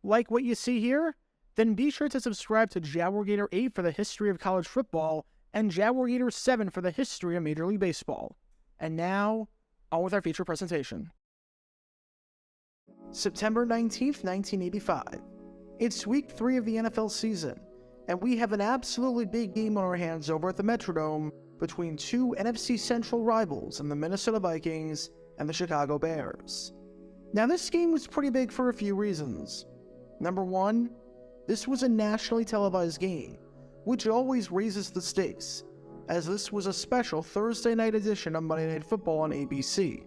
Like what you see here? Then be sure to subscribe to Jaguar 8 for the history of college football and Jaguar 7 for the history of Major League Baseball. And now, on with our feature presentation. September 19th, 1985. It's week 3 of the NFL season, and we have an absolutely big game on our hands over at the Metrodome between two NFC Central rivals in the Minnesota Vikings and the Chicago Bears. Now, this game was pretty big for a few reasons. Number one, this was a nationally televised game, which always raises the stakes, as this was a special Thursday night edition of Monday Night Football on ABC.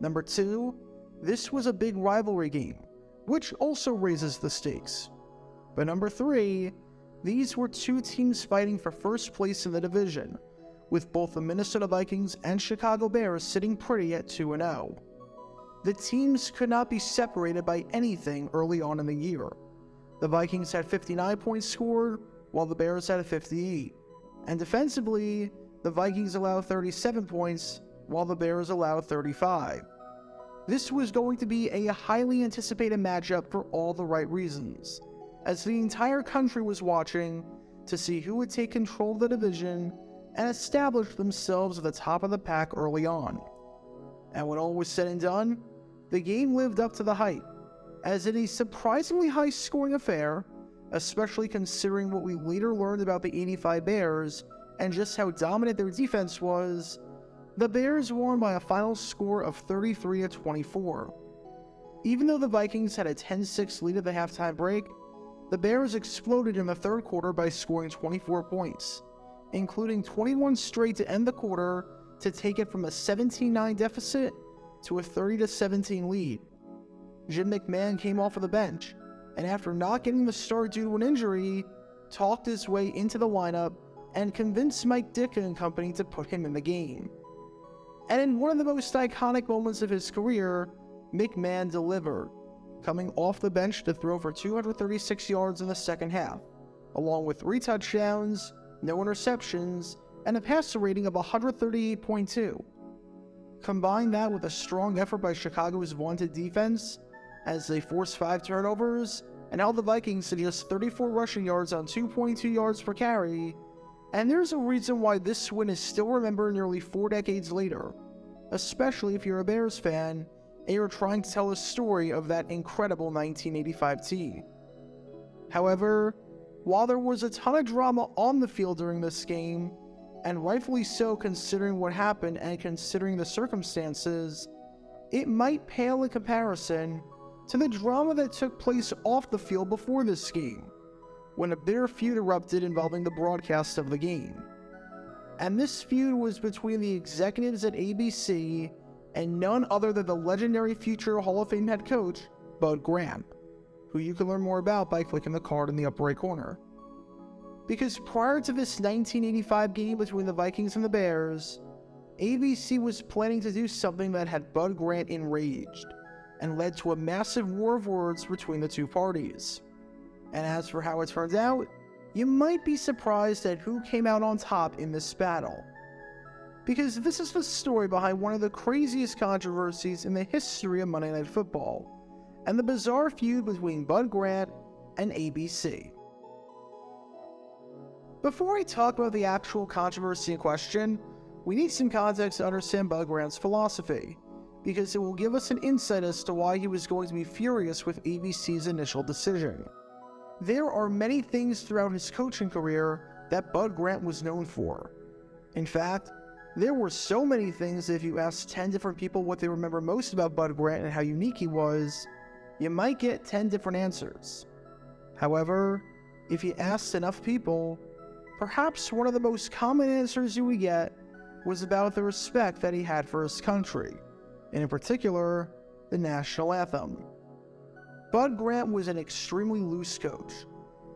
Number two, this was a big rivalry game, which also raises the stakes. But number three, these were two teams fighting for first place in the division, with both the Minnesota Vikings and Chicago Bears sitting pretty at 2-0. The teams could not be separated by anything early on in the year. The Vikings had 59 points scored, while the Bears had 58. And defensively, the Vikings allowed 37 points, while the Bears allowed 35. This was going to be a highly anticipated matchup for all the right reasons, as the entire country was watching to see who would take control of the division and establish themselves at the top of the pack early on. And when all was said and done, the game lived up to the hype, as in a surprisingly high-scoring affair, especially considering what we later learned about the 85 Bears and just how dominant their defense was. The Bears won by a final score of 33-24. Even though the Vikings had a 10-6 lead at the halftime break, the Bears exploded in the third quarter by scoring 24 points, including 21 straight to end the quarter to take it from a 17-9 deficit to a 30-17 lead. Jim McMahon came off of the bench, and after not getting the start due to an injury, talked his way into the lineup and convinced Mike Ditka and company to put him in the game. And in one of the most iconic moments of his career, McMahon delivered, coming off the bench to throw for 236 yards in the second half, along with 3 touchdowns, no interceptions, and a passer rating of 138.2. Combine that with a strong effort by Chicago's vaunted defense, as they forced 5 turnovers and held the Vikings to just 34 rushing yards on 2.2 yards per carry, and there's a reason why this win is still remembered nearly 4 decades later, especially if you're a Bears fan and you're trying to tell a story of that incredible 1985 team. However, while there was a ton of drama on the field during this game, and rightfully so considering what happened and considering the circumstances, it might pale in comparison to the drama that took place off the field before this game, when a bitter feud erupted involving the broadcast of the game. And this feud was between the executives at ABC and none other than the legendary future Hall of Fame head coach, Bud Grant, who you can learn more about by clicking the card in the upper right corner. Because prior to this 1985 game between the Vikings and the Bears, ABC was planning to do something that had Bud Grant enraged, and led to a massive war of words between the two parties. And as for how it turned out, you might be surprised at who came out on top in this battle. Because this is the story behind one of the craziest controversies in the history of Monday Night Football, and the bizarre feud between Bud Grant and ABC. Before I talk about the actual controversy in question, we need some context to understand Bud Grant's philosophy, because it will give us an insight as to why he was going to be furious with ABC's initial decision. There are many things throughout his coaching career that Bud Grant was known for. In fact, there were so many things that if you asked 10 different people what they remember most about Bud Grant and how unique he was, you might get 10 different answers. However, if you asked enough people, perhaps one of the most common answers you would get was about the respect that he had for his country, and in particular, the national anthem. Bud Grant was an extremely loose coach.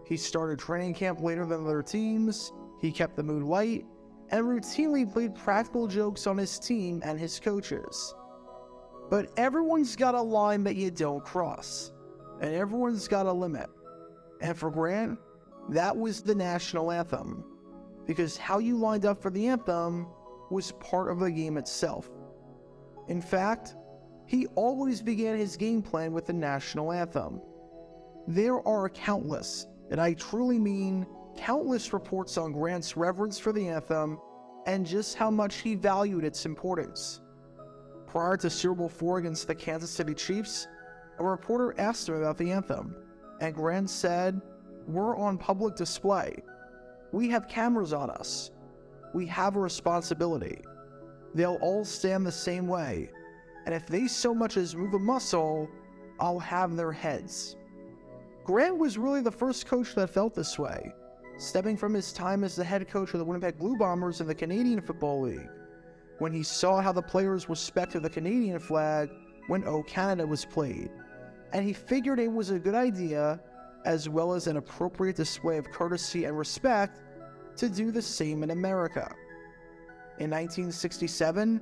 He started training camp later than other teams, he kept the mood light, and routinely played practical jokes on his team and his coaches. But everyone's got a line that you don't cross, and everyone's got a limit. And for Grant, that was the national anthem, because how you lined up for the anthem was part of the game itself. In fact, he always began his game plan with the national anthem. There are countless, and I truly mean countless reports on Grant's reverence for the anthem and just how much he valued its importance. Prior to Super Bowl IV against the Kansas City Chiefs, a reporter asked him about the anthem, and Grant said, "We're on public display. We have cameras on us. We have a responsibility. They'll all stand the same way, and if they so much as move a muscle, I'll have their heads." Grant was really the first coach that felt this way, stemming from his time as the head coach of the Winnipeg Blue Bombers in the Canadian Football League, when he saw how the players respected the Canadian flag when O Canada was played, and he figured it was a good idea, as well as an appropriate display of courtesy and respect, to do the same in America. In 1967,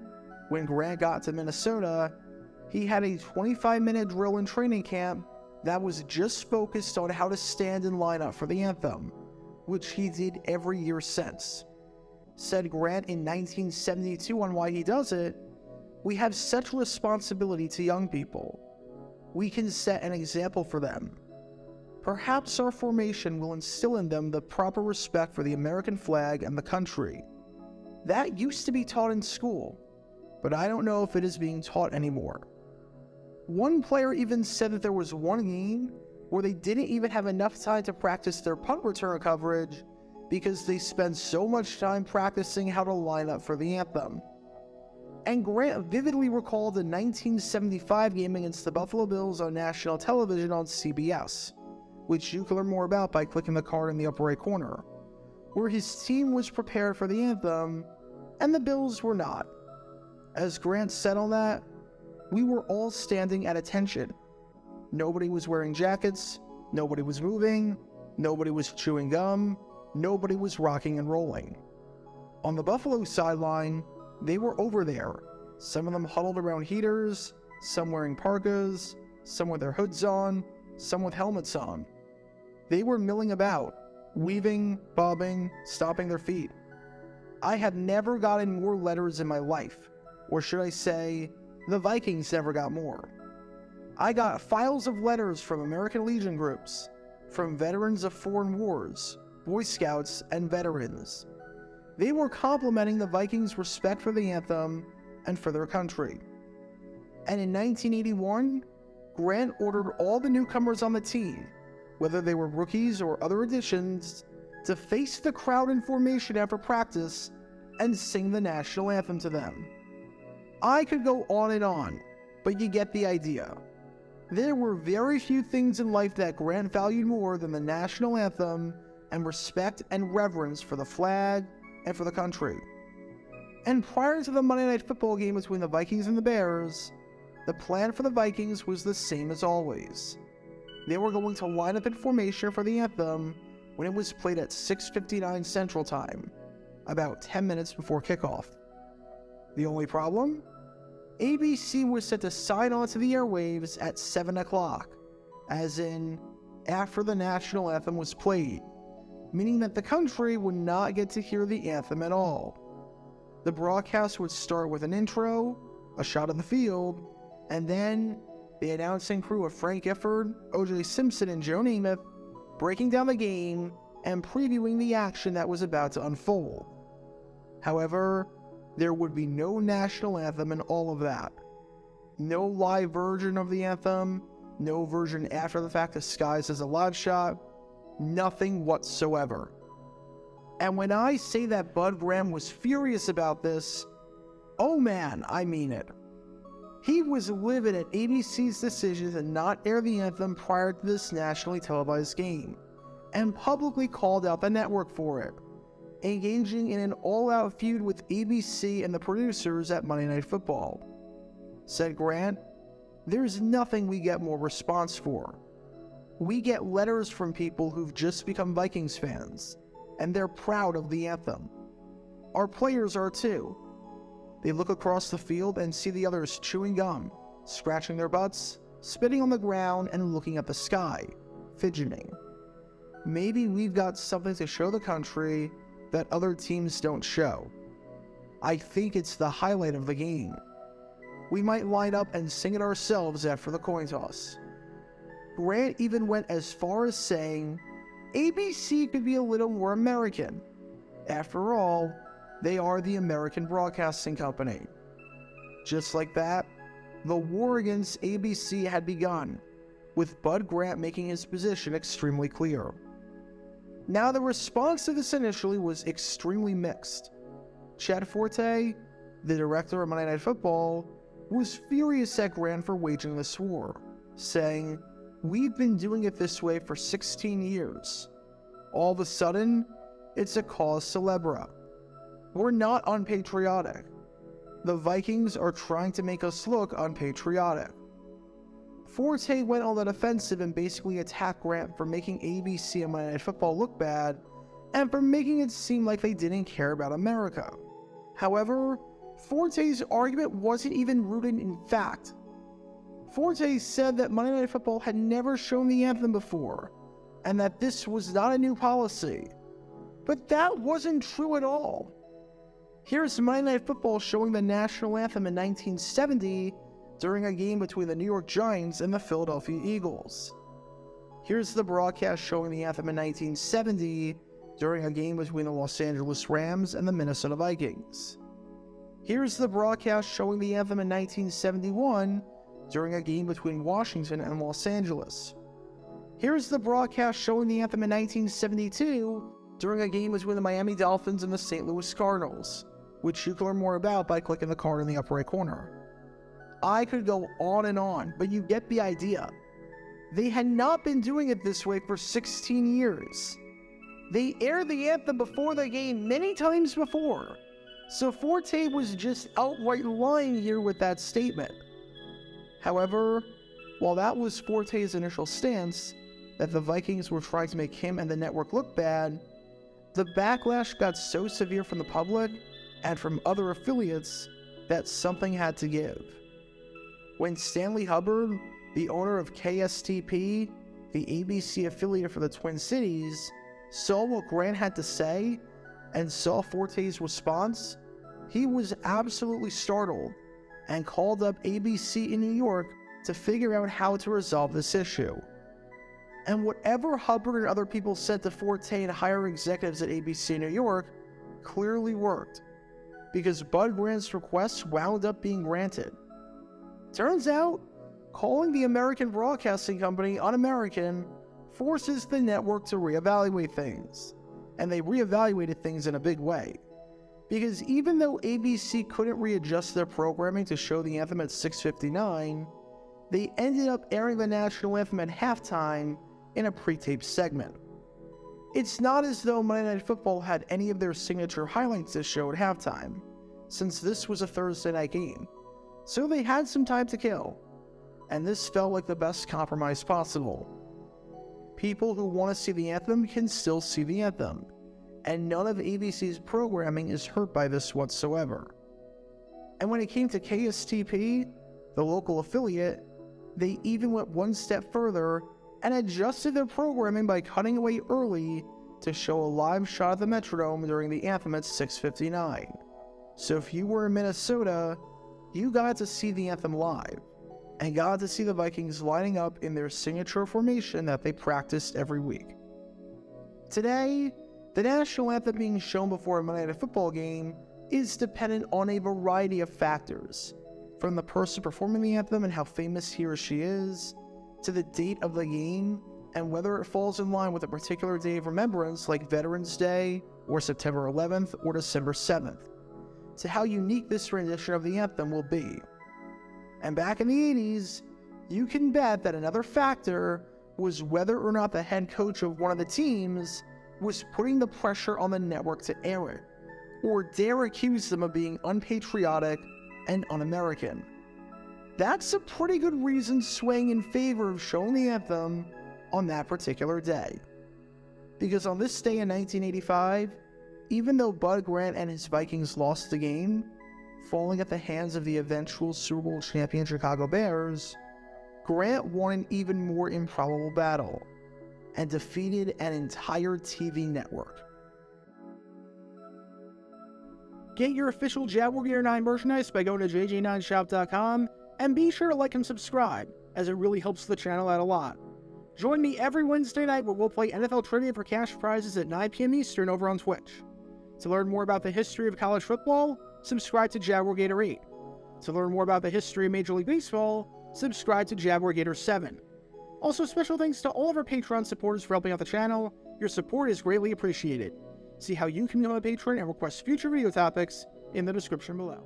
when Grant got to Minnesota, he had a 25-minute drill in training camp that was just focused on how to stand and line up for the anthem, which he did every year since. Said Grant in 1972 on why he does it, "We have such a responsibility to young people. We can set an example for them. Perhaps our formation will instill in them the proper respect for the American flag and the country. That used to be taught in school, but I don't know if it is being taught anymore." One player even said that there was one game where they didn't even have enough time to practice their punt return coverage because they spent so much time practicing how to line up for the anthem. And Grant vividly recalled the 1975 game against the Buffalo Bills on national television on CBS, which you can learn more about by clicking the card in the upper right corner, where his team was prepared for the anthem and the Bills were not. As Grant said on that, "We were all standing at attention. Nobody was wearing jackets, nobody was moving, nobody was chewing gum, nobody was rocking and rolling." On the Buffalo sideline, they were over there, some of them huddled around heaters, some wearing parkas, some with their hoods on, some with helmets on. They were milling about, weaving, bobbing, stomping their feet. I have never gotten more letters in my life, or should I say, the Vikings never got more. I got files of letters from American Legion groups, from veterans of foreign wars, Boy Scouts, and veterans. They were complimenting the Vikings' respect for the anthem and for their country. And in 1981, Grant ordered all the newcomers on the team, whether they were rookies or other additions, to face the crowd in formation after practice and sing the national anthem to them. I could go on, but you get the idea. There were very few things in life that Grant valued more than the national anthem and respect and reverence for the flag and for the country. And prior to the Monday Night Football game between the Vikings and the Bears, the plan for the Vikings was the same as always. They were going to line up in formation for the anthem when it was played at 6:59 Central Time, about 10 minutes before kickoff. The only problem? ABC was set to sign on to the airwaves at 7 o'clock, as in after the national anthem was played, meaning that the country would not get to hear the anthem at all. The broadcast would start with an intro, a shot of the field, and then the announcing crew of Frank Gifford, O.J. Simpson, and Joe Namath breaking down the game and previewing the action that was about to unfold. However, there would be no national anthem in all of that. No live version of the anthem, no version after the fact disguised as a live shot, nothing whatsoever. And when I say that Bud Graham was furious about this, oh man, I mean it. He was livid at ABC's decision to not air the anthem prior to this nationally televised game, and publicly called out the network for it, engaging in an all-out feud with ABC and the producers at Monday Night Football. Said Grant, "There's nothing we get more response for. We get letters from people who've just become Vikings fans, and they're proud of the anthem. Our players are too. They look across the field and see the others chewing gum, scratching their butts, spitting on the ground, and looking at the sky, fidgeting. Maybe we've got something to show the country that other teams don't show. I think it's the highlight of the game. We might line up and sing it ourselves after the coin toss." Grant even went as far as saying ABC could be a little more American. After all, they are the American Broadcasting Company. Just like that, the war against ABC had begun, with Bud Grant making his position extremely clear. Now, the response to this initially was extremely mixed. Chad Forte, the director of Monday Night Football, was furious at Grant for waging this war, saying, "We've been doing it this way for 16 years. All of a sudden, it's a cause célèbre. We're not unpatriotic. The Vikings are trying to make us look unpatriotic." Forte went on the defensive and basically attacked Grant for making ABC and Monday Night Football look bad, and for making it seem like they didn't care about America. However, Forte's argument wasn't even rooted in fact. Forte said that Monday Night Football had never shown the anthem before, and that this was not a new policy. But that wasn't true at all. Here's Monday Night Football showing the national anthem in 1970 during a game between the New York Giants and the Philadelphia Eagles. Here's the broadcast showing the anthem in 1970 during a game between the Los Angeles Rams and the Minnesota Vikings. Here's the broadcast showing the anthem in 1971 during a game between Washington and Los Angeles. Here's the broadcast showing the anthem in 1972 during a game between the Miami Dolphins and the St. Louis Cardinals, which you can learn more about by clicking the card in the upper right corner. I could go on, but you get the idea. They had not been doing it this way for 16 years. They aired the anthem before the game many times before, so Forte was just outright lying here with that statement. However, while that was Forte's initial stance, that the Vikings were trying to make him and the network look bad, the backlash got so severe from the public and from other affiliates that something had to give. When Stanley Hubbard, the owner of KSTP, the ABC affiliate for the Twin Cities, saw what Grant had to say and saw Forte's response, he was absolutely startled and called up ABC in New York to figure out how to resolve this issue. And whatever Hubbard and other people said to Forte and higher executives at ABC New York clearly worked, because Bud Grant's request wound up being granted. Turns out, calling the American Broadcasting Company un-American forces the network to reevaluate things, and they reevaluated things in a big way. Because even though ABC couldn't readjust their programming to show the anthem at 6:59, they ended up airing the national anthem at halftime in a pre-taped segment. It's not as though Monday Night Football had any of their signature highlights to show at halftime, since this was a Thursday night game, so they had some time to kill, and this felt like the best compromise possible. People who want to see the anthem can still see the anthem, and none of ABC's programming is hurt by this whatsoever. And when it came to KSTP, the local affiliate, they even went one step further and adjusted their programming by cutting away early to show a live shot of the Metrodome during the anthem at 6:59. So if you were in Minnesota, you got to see the anthem live, and got to see the Vikings lining up in their signature formation that they practiced every week. Today, the national anthem being shown before a Monday Night Football game is dependent on a variety of factors, from the person performing the anthem and how famous he or she is, to the date of the game, and whether it falls in line with a particular day of remembrance like Veterans Day, or September 11th, or December 7th, to how unique this rendition of the anthem will be. And back in the 80s, you can bet that another factor was whether or not the head coach of one of the teams was putting the pressure on the network to air it, or dare accuse them of being unpatriotic and un-American. That's a pretty good reason swaying in favor of showing the anthem on that particular day. Because on this day in 1985, even though Bud Grant and his Vikings lost the game, falling at the hands of the eventual Super Bowl champion Chicago Bears, Grant won an even more improbable battle and defeated an entire TV network. Get your official Jaguar Gear 9 merchandise by going to jj9shop.com, and be sure to like and subscribe, as it really helps the channel out a lot. Join me every Wednesday night where we'll play NFL Trivia for cash prizes at 9 p.m. Eastern over on Twitch. To learn more about the history of college football, subscribe to Jaguar Gator 8. To learn more about the history of Major League Baseball, subscribe to Jaguar Gator 7. Also, special thanks to all of our Patreon supporters for helping out the channel. Your support is greatly appreciated. See how you can become a patron and request future video topics in the description below.